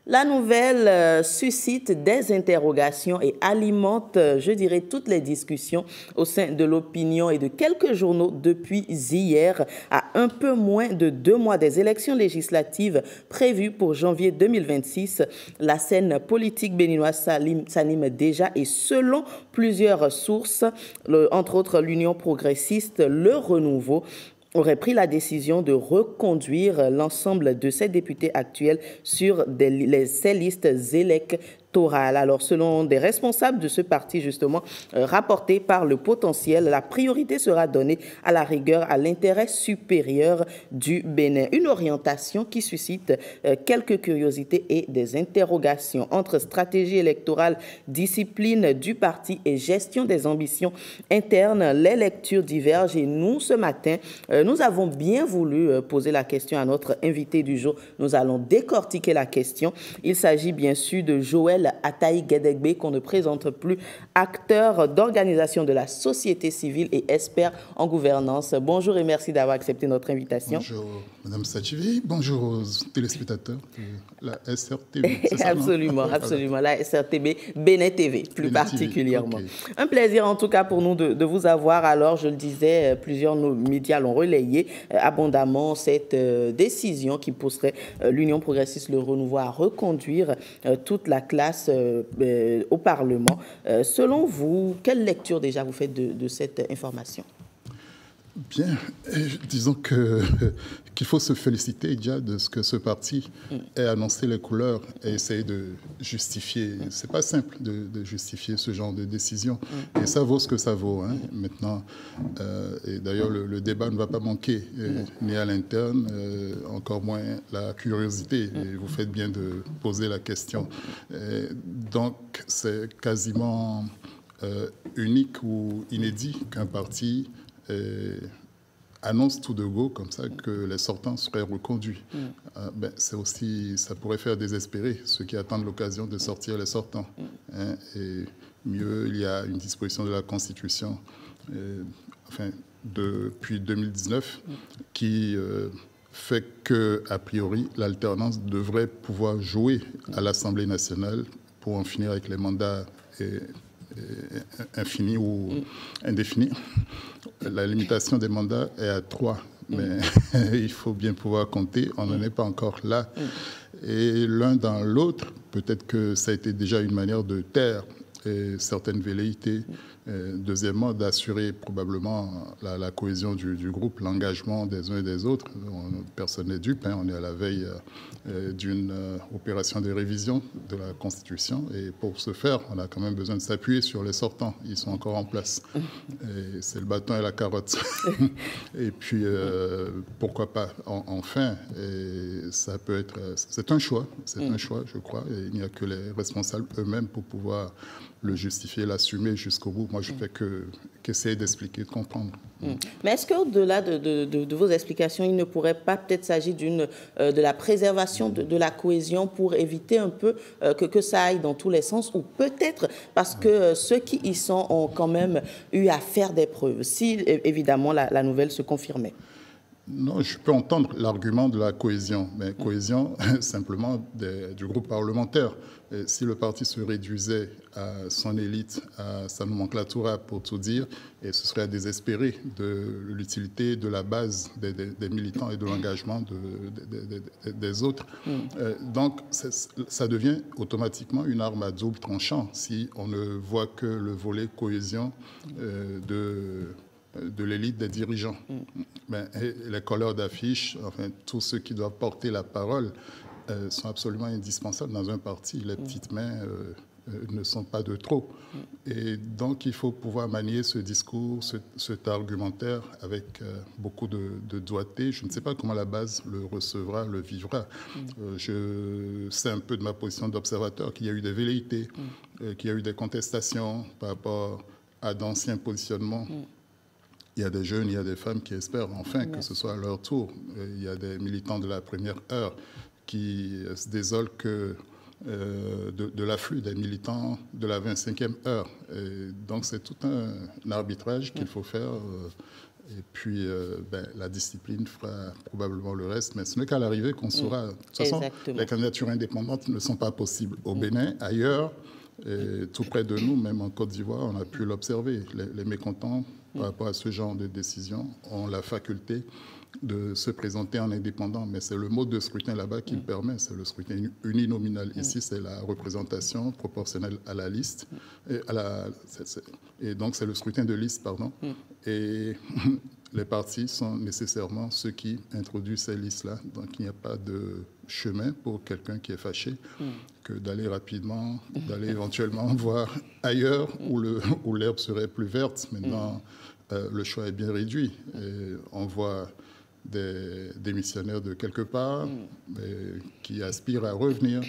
La nouvelle suscite des interrogations et alimente, je dirais, toutes les discussions au sein de l'opinion et de quelques journaux depuis hier, à un peu moins de 2 mois des élections législatives prévues pour janvier 2026. La scène politique béninoise s'anime déjà et selon plusieurs sources, entre autres l'Union progressiste, le Renouveau, aurait pris la décision de reconduire l'ensemble de ses députés actuels sur ces listes électorales. Alors, selon des responsables de ce parti, justement, rapporté par Le Potentiel, la priorité sera donnée à la rigueur, à l'intérêt supérieur du Bénin. Une orientation qui suscite quelques curiosités et des interrogations entre stratégie électorale, discipline du parti et gestion des ambitions internes. Les lectures divergent et nous, ce matin, nous avons bien voulu poser la question à notre invité du jour. Nous allons décortiquer la question. Il s'agit bien sûr de Joël Ataï Guédégbé, qu'on ne présente plus, acteur d'organisation de la société civile et expert en gouvernance. Bonjour et merci d'avoir accepté notre invitation. Bonjour Madame Sachivi, bonjour aux téléspectateurs de la SRTB. Absolument, absolument, la SRTB, Bénin TV plus particulièrement. Okay. Un plaisir en tout cas pour nous de vous avoir. Alors, je le disais, plusieurs médias l'ont relayé abondamment, cette décision qui pousserait l'Union progressiste, le Renouveau à reconduire toute la classe au Parlement. Selon vous, quelle lecture déjà vous faites de cette information? Bien, disons qu'il faut se féliciter déjà de ce que ce parti ait annoncé les couleurs et essayer de justifier. C'est pas simple de justifier ce genre de décision. Et ça vaut ce que ça vaut. Hein. Maintenant, et d'ailleurs, le débat ne va pas manquer, ni à l'interne, encore moins la curiosité. Et vous faites bien de poser la question. Et donc, c'est quasiment unique ou inédit qu'un parti annonce tout de go comme ça que les sortants seraient reconduits. C'est aussi, ça pourrait faire désespérer ceux qui attendent l'occasion de sortir les sortants. Hein, et mieux, il y a une disposition de la Constitution, depuis 2019, qui fait que, a priori, l'alternance devrait pouvoir jouer à l'Assemblée nationale pour en finir avec les mandats infini ou indéfini. La limitation des mandats est à 3, mais il faut bien pouvoir compter. On n'en est pas encore là. Et l'un dans l'autre, peut-être que ça a été déjà une manière de taire certaines velléités. Deuxièmement, d'assurer probablement la cohésion du groupe, l'engagement des uns et des autres. Personne n'est dupe, hein, on est à la veille d'une opération de révision de la Constitution. Et pour ce faire, on a quand même besoin de s'appuyer sur les sortants. Ils sont encore en place. C'est le bâton et la carotte. Et puis, pourquoi pas, enfin, et ça peut être... C'est un choix, je crois. Et il n'y a que les responsables eux-mêmes pour pouvoir le justifier, l'assumer jusqu'au bout. Moi, je ne fais qu'essayer d'expliquer, de comprendre. Mais est-ce qu'au-delà de vos explications, il ne pourrait pas peut-être s'agir de la préservation de la cohésion pour éviter un peu que ça aille dans tous les sens, ou peut-être parce que ceux qui y sont ont quand même eu à faire des preuves, si évidemment la nouvelle se confirmait? Non, je peux entendre l'argument de la cohésion, mais cohésion simplement du groupe parlementaire. Et si le parti se réduisait à son élite, à sa nomenclature, pour tout dire, et ce serait à désespérer de l'utilité de la base des militants et de l'engagement des autres. Donc, ça devient automatiquement une arme à double tranchant si on ne voit que le volet cohésion de l'élite des dirigeants. Les colleurs d'affiches, enfin, tous ceux qui doivent porter la parole sont absolument indispensables dans un parti. Les petites mains ne sont pas de trop. Et donc, il faut pouvoir manier ce discours, cet argumentaire avec beaucoup de doigté. Je ne sais pas comment la base le recevra, le vivra. Je sais un peu de ma position d'observateur qu'il y a eu des velléités, qu'il y a eu des contestations par rapport à d'anciens positionnements. Il y a des jeunes, il y a des femmes qui espèrent enfin que ce soit à leur tour. Il y a des militants de la première heure qui se désolent de l'afflux des militants de la 25e heure. Et donc c'est tout un arbitrage qu'il faut faire Et puis, la discipline fera probablement le reste, mais ce n'est qu'à l'arrivée qu'on saura. De toute façon, les candidatures indépendantes ne sont pas possibles au Bénin, ailleurs, et tout près de nous, même en Côte d'Ivoire, on a pu l'observer. Les mécontents par rapport à ce genre de décision ont la faculté de se présenter en indépendant, mais c'est le mode de scrutin là-bas qui le permet, c'est le scrutin uninominal. Ici, c'est la représentation proportionnelle à la liste, et donc c'est le scrutin de liste, pardon, et les partis sont nécessairement ceux qui introduisent ces listes-là, donc il n'y a pas de chemin pour quelqu'un qui est fâché que d'aller rapidement, d'aller éventuellement voir ailleurs où l'herbe serait plus verte. Maintenant, le choix est bien réduit, et on voit des démissionnaires de quelque part qui aspirent à revenir,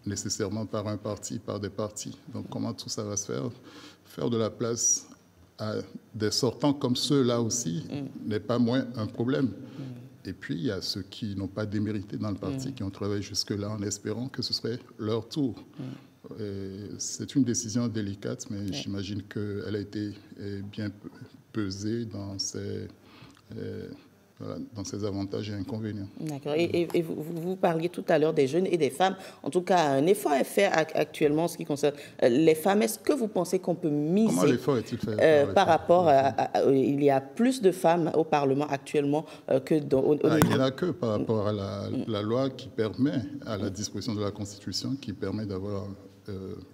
nécessairement par un parti, par des partis. Donc comment tout ça va se faire? Faire de la place à des sortants comme ceux-là aussi n'est pas moins un problème. Et puis il y a ceux qui n'ont pas démérité dans le parti, qui ont travaillé jusque-là en espérant que ce serait leur tour. C'est une décision délicate, mais j'imagine qu'elle a été bien pesée dans ses avantages et inconvénients. D'accord. Et vous parliez tout à l'heure des jeunes et des femmes. En tout cas, un effort est fait actuellement en ce qui concerne les femmes. Est-ce que vous pensez qu'on peut miser... Comment l'effort est-il fait par rapport à... Il y a plus de femmes au Parlement actuellement que au niveau... Il n'y en a que par rapport à la loi qui permet, à la disposition de la Constitution, qui permet d'avoir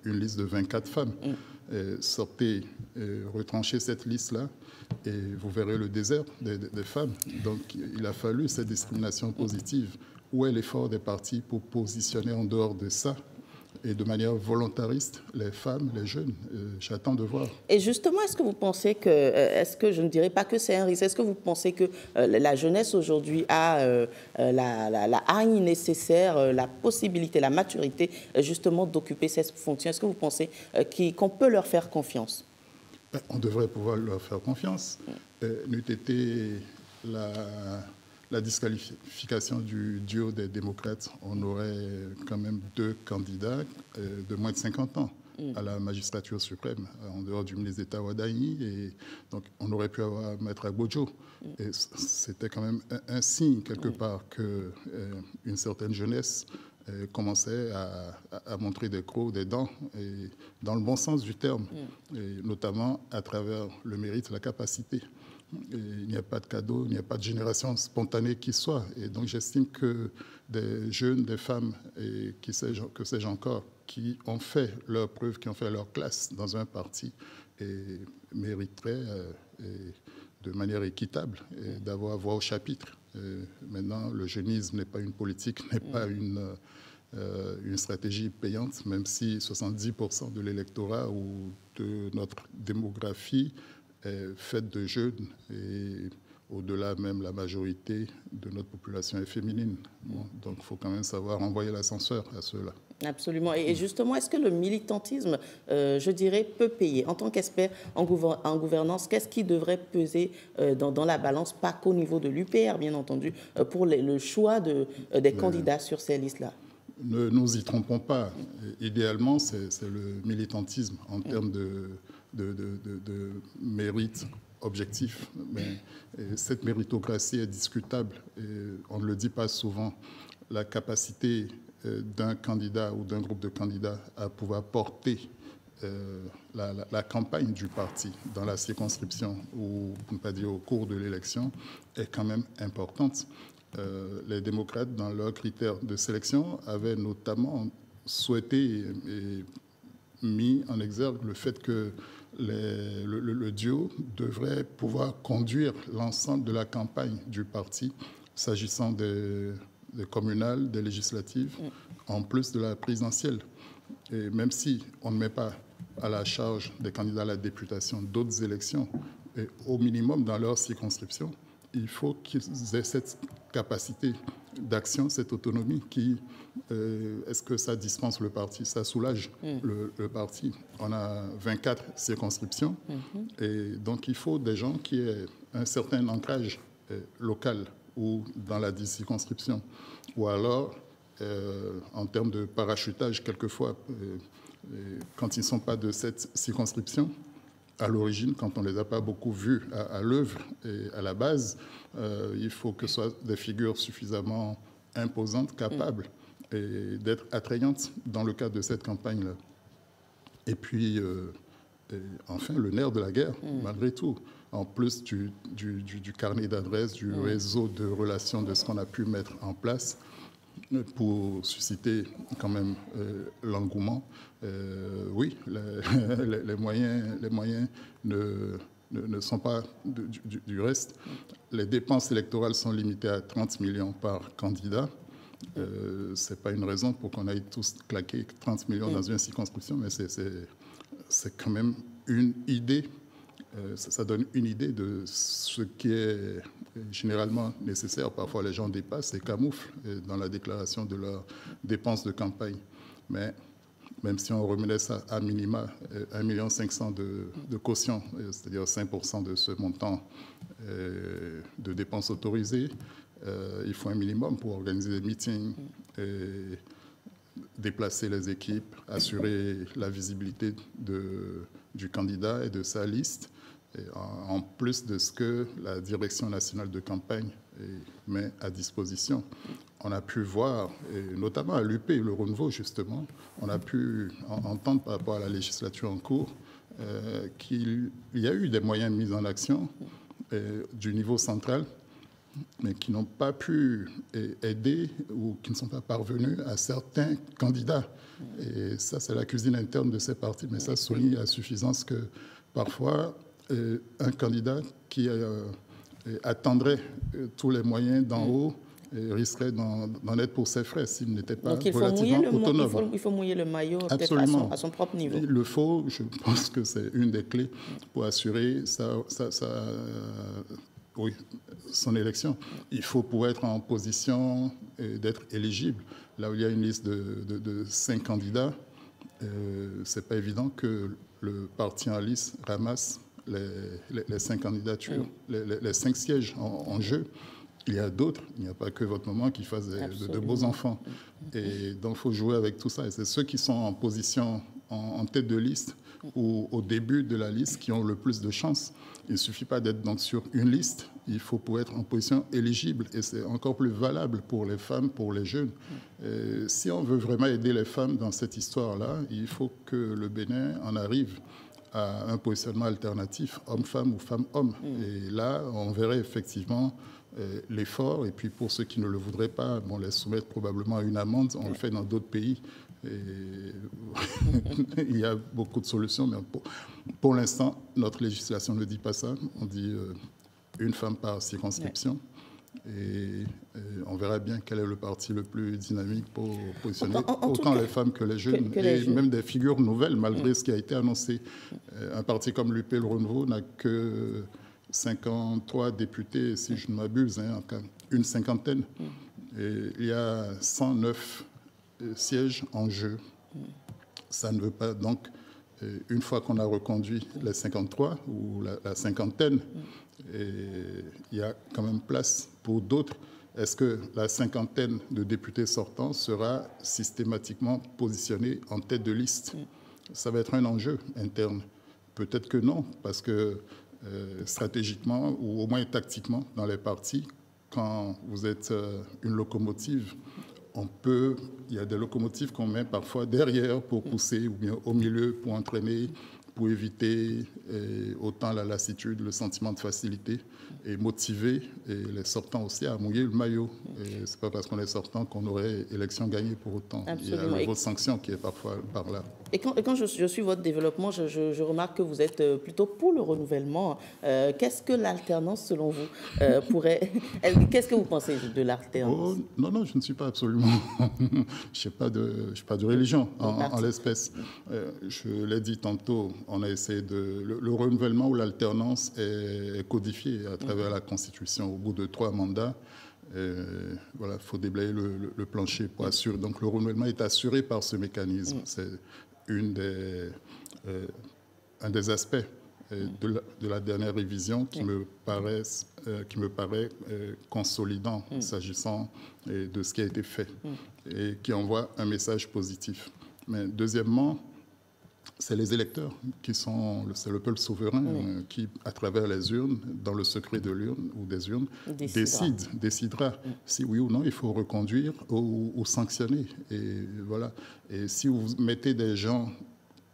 une liste de 24 femmes. Sortez, retranchez cette liste-là et vous verrez le désert des femmes. Donc il a fallu cette discrimination positive. Où est l'effort des partis pour positionner en dehors de ça et de manière volontariste les femmes, les jeunes? J'attends de voir. Et justement, est-ce que vous pensez que, est-ce que je ne dirais pas que c'est un risque, est-ce que vous pensez que la jeunesse aujourd'hui a la hargne nécessaire, la possibilité, la maturité justement d'occuper cette fonction? Est-ce que vous pensez qu'on peut leur faire confiance? On devrait pouvoir leur faire confiance. N'eût été la disqualification du duo des démocrates, on aurait quand même 2 candidats de moins de 50 ans à la magistrature suprême, en dehors du ministre d'État Wadaini. Et donc, on aurait pu avoir Maître Agbodjo. Et c'était quand même un signe, quelque part, qu'une certaine jeunesse commençait à montrer des crocs, des dents, et dans le bon sens du terme, et notamment à travers le mérite, la capacité. Et il n'y a pas de cadeau, il n'y a pas de génération spontanée qui soit. Et donc j'estime que des jeunes, des femmes, et que sais-je encore, qui ont fait leur preuve, qui ont fait leur classe dans un parti, et mériteraient de manière équitable d'avoir voix au chapitre. Maintenant, le jeunisme n'est pas une politique, n'est pas une stratégie payante, même si 70% de l'électorat ou de notre démographie est faite de jeunes, et au-delà même la majorité de notre population est féminine. Bon, donc il faut quand même savoir envoyer l'ascenseur à ceux-là. Absolument. Et justement, est-ce que le militantisme, je dirais, peut payer? En tant qu'expert en gouvernance, qu'est-ce qui devrait peser dans la balance, pas qu'au niveau de l'UPR, bien entendu, pour le choix des candidats sur ces listes-là? Ne nous y trompons pas. Idéalement, c'est le militantisme en termes de mérite objectif. Mais cette méritocratie est discutable et on ne le dit pas souvent. La capacité d'un candidat ou d'un groupe de candidats à pouvoir porter la campagne du parti dans la circonscription ou, pour ne pas dire au cours de l'élection, est quand même importante. Les démocrates, dans leurs critères de sélection, avaient notamment souhaité et mis en exergue le fait que le duo devrait pouvoir conduire l'ensemble de la campagne du parti, s'agissant des communales, des législatives, en plus de la présidentielle. Et même si on ne met pas à la charge des candidats à la députation d'autres élections, et au minimum dans leur circonscription, il faut qu'ils aient cette capacité d'action, cette autonomie qui, est-ce que ça dispense le parti? Ça soulage le parti. On a 24 circonscriptions et donc il faut des gens qui aient un certain ancrage local ou dans la circonscription. Ou alors, en termes de parachutage, quelquefois, quand ils ne sont pas de cette circonscription, à l'origine, quand on ne les a pas beaucoup vus à l'œuvre et à la base, il faut que ce soit des figures suffisamment imposantes, capables et d'être attrayantes dans le cadre de cette campagne-là. Et puis, enfin, le nerf de la guerre, malgré tout. En plus du carnet d'adresses, du réseau de relations, de ce qu'on a pu mettre en place pour susciter quand même l'engouement. Oui, les moyens ne sont pas du reste. Les dépenses électorales sont limitées à 30 millions par candidat. Ce n'est pas une raison pour qu'on aille tous claquer 30 millions dans une circonscription, mais c'est quand même une idée. Ça donne une idée de ce qui est généralement nécessaire. Parfois, les gens dépassent et camouflent dans la déclaration de leurs dépenses de campagne. Mais même si on remenait ça à minima, 1,5 million de caution, c'est-à-dire 5% de ce montant de dépenses autorisées, il faut un minimum pour organiser des meetings, et déplacer les équipes, assurer la visibilité du candidat et de sa liste, et en plus de ce que la direction nationale de campagne met à disposition. On a pu voir, et notamment à l'UP, le renouveau justement, on a pu entendre par rapport à la législature en cours qu'il y a eu des moyens mis en action du niveau central, mais qui n'ont pas pu aider ou qui ne sont pas parvenus à certains candidats. Et ça, c'est la cuisine interne de ces partis. Mais ça souligne à suffisance que parfois, un candidat qui attendrait tous les moyens d'en haut risquerait d'en être pour ses frais s'il n'était pas relativement autonome. Il faut mouiller le maillot à son propre niveau. Il le faut, je pense que c'est une des clés pour assurer son élection. Il faut pouvoir être en position d'être éligible. Là où il y a une liste de 5 candidats, ce n'est pas évident que le parti en liste ramasse les 5 candidatures, les 5 sièges en jeu. Il y a d'autres, il n'y a pas que votre maman qui fasse de beaux enfants. Et donc, il faut jouer avec tout ça. Et c'est ceux qui sont en position en tête de liste ou au début de la liste qui ont le plus de chances. Il ne suffit pas d'être donc sur une liste, il faut pouvoir être en position éligible. Et c'est encore plus valable pour les femmes, pour les jeunes. Et si on veut vraiment aider les femmes dans cette histoire-là, il faut que le Bénin en arrive à un positionnement alternatif, homme-femme ou femme-homme. Et là, on verrait effectivement l'effort. Et puis pour ceux qui ne le voudraient pas, on les soumettre probablement à une amende. On le fait dans d'autres pays. Et il y a beaucoup de solutions, mais pour l'instant, notre législation ne dit pas ça. On dit une femme par circonscription. Et on verra bien quel est le parti le plus dynamique pour positionner autant les femmes que les jeunes, même des figures nouvelles, malgré ce qui a été annoncé. Un parti comme l'UP, le Renouveau, n'a que 53 députés, si je ne m'abuse, une cinquantaine. Et il y a 109 sièges en jeu. Ça ne veut pas... Donc, une fois qu'on a reconduit les 53 ou la cinquantaine, il y a quand même place pour d'autres. Est-ce que la cinquantaine de députés sortants sera systématiquement positionnée en tête de liste? Ça va être un enjeu interne. Peut-être que non, parce que stratégiquement ou au moins tactiquement dans les partis, quand vous êtes une locomotive, il y a des locomotives qu'on met parfois derrière pour pousser ou bien au milieu pour entraîner, pour éviter autant la lassitude, le sentiment de facilité et motiver les sortants aussi à mouiller le maillot. Ce n'est pas parce qu'on est sortant qu'on aurait élection gagnée pour autant. Absolument. Il y a le vote sanction qui est parfois par là. Et quand je suis votre développement, je remarque que vous êtes plutôt pour le renouvellement. Qu'est-ce que l'alternance, selon vous, pourrait... Qu'est-ce que vous pensez de l'alternance? Non, je ne suis pas absolument... je n'ai pas de religion en l'espèce. Je l'ai dit tantôt, on a essayé le renouvellement ou l'alternance est codifié à travers la Constitution. Au bout de 3 mandats, il faut déblayer le plancher pour assurer. Donc le renouvellement est assuré par ce mécanisme. C'est un des aspects de la dernière révision qui me paraît consolidant s'agissant de ce qui a été fait et qui envoie un message positif. Mais deuxièmement, c'est les électeurs c'est le peuple souverain qui, à travers les urnes, dans le secret de l'urne ou des urnes, décidera si oui ou non il faut reconduire ou sanctionner. Et voilà. Et si vous mettez des gens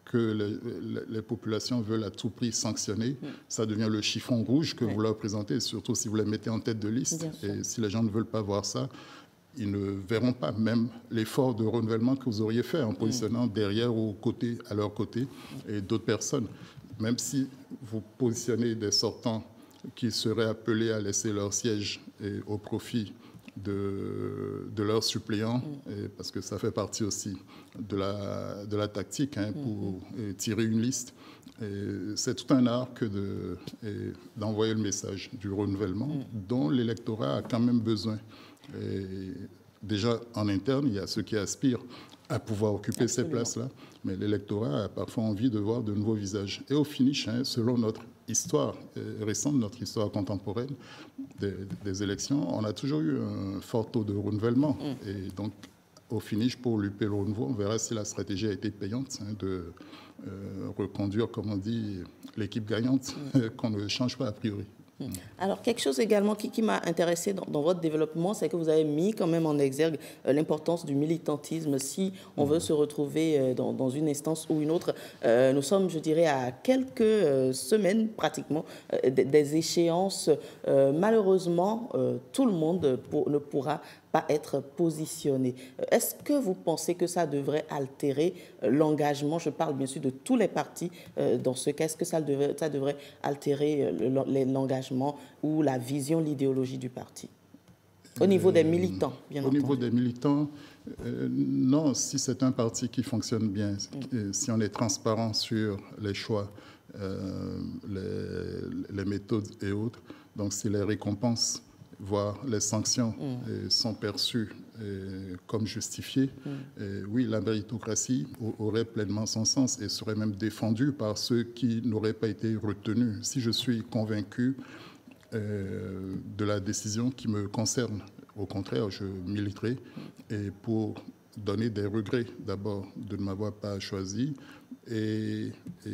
que les populations veulent à tout prix sanctionner, ça devient le chiffon rouge que vous leur présentez, surtout si vous les mettez en tête de liste. Et si les gens ne veulent pas voir ça, ils ne verront pas même l'effort de renouvellement que vous auriez fait en positionnant derrière ou à leur côté et d'autres personnes. Même si vous positionnez des sortants qui seraient appelés à laisser leur siège au profit de leurs suppléants, parce que ça fait partie aussi de la tactique pour tirer une liste. C'est tout un art que d'envoyer le message du renouvellement dont l'électorat a quand même besoin. Et déjà, en interne, il y a ceux qui aspirent à pouvoir occuper ces places-là, mais l'électorat a parfois envie de voir de nouveaux visages. Et au finish, selon notre histoire récente, notre histoire contemporaine des élections, on a toujours eu un fort taux de renouvellement. Et donc, au finish, pour lutter le renouveau, on verra si la stratégie a été payante de reconduire, comme on dit, l'équipe gagnante, qu'on ne change pas a priori. Alors, quelque chose également qui m'a intéressé dans votre développement, c'est que vous avez mis quand même en exergue l'importance du militantisme. Si on veut se retrouver dans une instance ou une autre, nous sommes, je dirais, à quelques semaines pratiquement des échéances. Malheureusement, tout le monde ne pourra pas être positionné. Est-ce que vous pensez que ça devrait altérer l'engagement? Je parle bien sûr de tous les partis dans ce cas. Est-ce que ça devrait altérer l'engagement ou la vision, l'idéologie du parti? Au niveau des militants, bien entendu. Au niveau des militants, non. Si c'est un parti qui fonctionne bien, si on est transparent sur les choix, les méthodes et autres, donc si les récompenses, voire les sanctions sont perçues comme justifiées, oui, la méritocratie aurait pleinement son sens et serait même défendue par ceux qui n'auraient pas été retenus. Si je suis convaincu de la décision qui me concerne, au contraire, je militerai et pour donner des regrets d'abord de ne m'avoir pas choisi et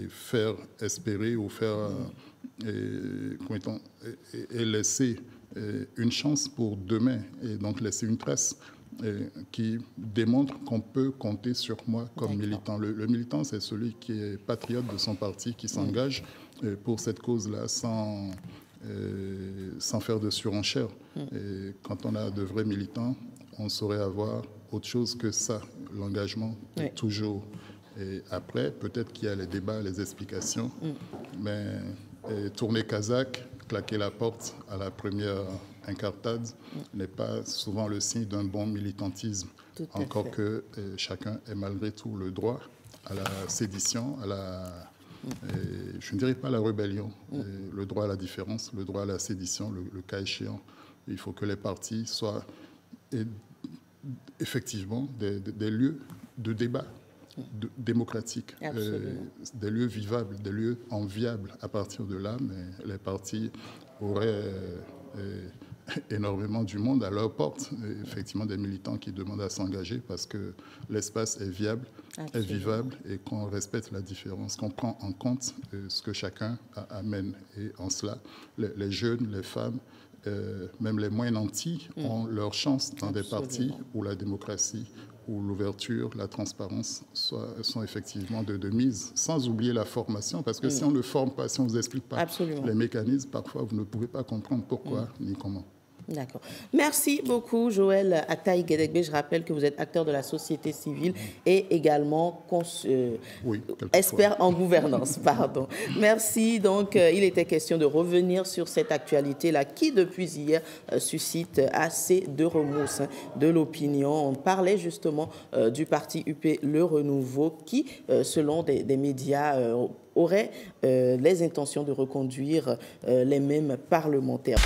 faire espérer ou faire et laisser une chance pour demain et donc laisser une trace qui démontre qu'on peut compter sur moi comme militant. Le militant, c'est celui qui est patriote de son parti, qui s'engage pour cette cause-là sans faire de surenchère. Et quand on a de vrais militants, on saurait avoir autre chose que ça, l'engagement toujours. Et après, peut-être qu'il y a les débats, les explications, mais tourner Kazakh, claquer la porte à la première incartade n'est pas souvent le signe d'un bon militantisme. Encore que chacun ait malgré tout le droit à la sédition, je ne dirais pas la rébellion, le droit à la différence, le droit à la sédition, le cas échéant. Il faut que les partis soient effectivement des lieux de débat démocratique, des lieux vivables, des lieux enviables. À partir de là, mais les partis auraient énormément du monde à leur porte, effectivement des militants qui demandent à s'engager parce que l'espace est viable, est vivable et qu'on respecte la différence, qu'on prend en compte ce que chacun amène. Et en cela, les jeunes, les femmes, même les moins nantis ont leur chance dans des partis où la démocratie, où l'ouverture, la transparence sont effectivement de mise, sans oublier la formation, parce que si on ne forme pas, si on ne vous explique pas les mécanismes, parfois vous ne pouvez pas comprendre pourquoi ni comment. D'accord. Merci beaucoup, Joël Attaï Guédégbé. Je rappelle que vous êtes acteur de la société civile et également expert en gouvernance. Pardon. Merci. Donc, il était question de revenir sur cette actualité-là qui, depuis hier, suscite assez de remous de l'opinion. On parlait justement du parti UP Le Renouveau qui, selon des médias, aurait les intentions de reconduire les mêmes parlementaires.